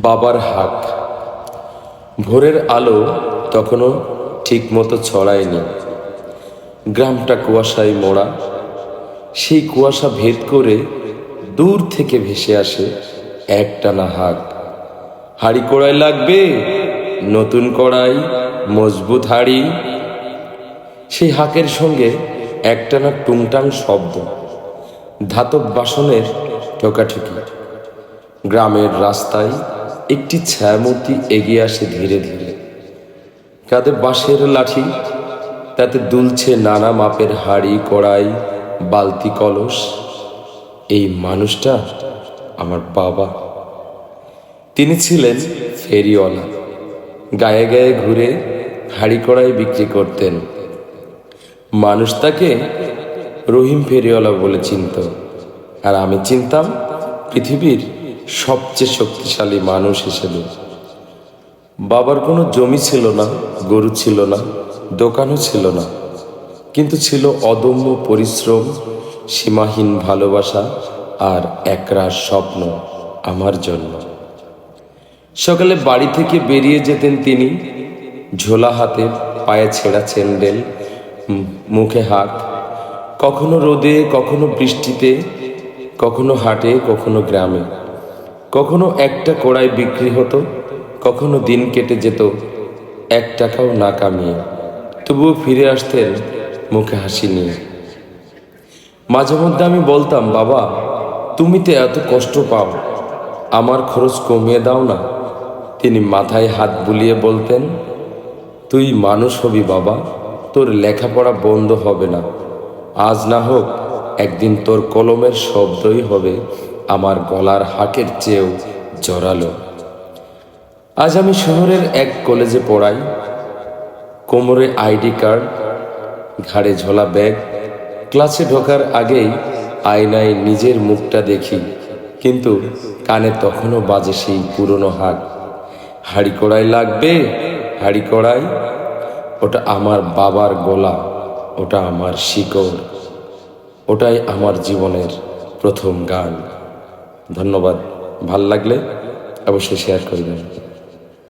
বাবার হাক। ভোরের আলো তখনও ঠিক মতো ছড়ায়নি। গ্রামটা কুয়াশায় মোড়া। সেই কুয়াশা ভেদ করে দূর থেকে ভেসে আসে একটানা হাক। হাঁড়ি কড়াই লাগবে, নতুন কড়াই, মজবুত হাঁড়ি। সেই হাকের সঙ্গে একটানা টুংটাং শব্দ, ধাতব বাসনের ঠোকাঠুকি। গ্রামের রাস্তায় একটি ছায়ামূর্তি এগিয়ে আসে ধীরে ধীরে, কাঁধে বাঁশের লাঠি, তাতে দুলছে নানা মাপের হাঁড়ি কড়াই, বালতি কলস। এই মানুষটা আমার বাবা। তিনি ছিলেন ফেরিওয়ালা। গায়ে গায়ে ঘুরে হাঁড়ি কড়াই বিক্রি করতেন। মানুষ তাকে রহিম ফেরিওয়ালা বলে চিনত, আর আমি চিনতাম পৃথিবীর সবচেয়ে শক্তিশালী মানুষ হিসেবে। বাবার কোনো জমি ছিল না, গরু ছিল না, দোকানও ছিল না, কিন্তু ছিল অদম্য পরিশ্রম, সীমাহীন ভালোবাসা আর একরাশ স্বপ্ন আমার জন্য। সকালে বাড়ি থেকে বেরিয়ে যেতেন তিনি, ঝোলা হাতে, পায়ে ছেঁড়া স্যান্ডেল, মুখে হাত। কখনো রোদে, কখনো বৃষ্টিতে, কখনো হাটে, কখনো গ্রামে। কখনো একটা কড়াই বিক্রি হতো, কখনো দিন কেটে যেত 1 টাকাও না কামিয়ে। তবুও ফিরে আসতেন মুখে হাসি নিয়ে। মাঝে মধ্যে আমি বলতাম, বাবা তুমি তো এত কষ্ট পাও, আমার খরচ কমিয়ে দাও না। তিনি মাথায় হাত বুলিয়ে বলতেন, তুই মানুষ হবি বাবা, তোর লেখাপড়া বন্ধ হবে না। আজ না হোক একদিন তোর কলমের শব্দই হবে আমার গলার হাকের চেয়েও জোরালো। আজ আমি শহরের এক কলেজে পড়াই। কোমরে আইডি কার্ড, ঘাড়ে ঝোলা ব্যাগ। ক্লাসে ঢোকার আগেই আয়নায় নিজের মুখটা দেখি, কিন্তু কানে তখনও বাজে সেই পুরনো হাক। হাঁড়ি কড়াই লাগবে, হাঁড়ি কড়াই। ওটা আমার বাবার গলা, ওটা আমার শিকড়, ওটাই আমার জীবনের প্রথম গান। ধন্যবাদ। ভাল লাগলে অবশ্যই শেয়ার করবেন।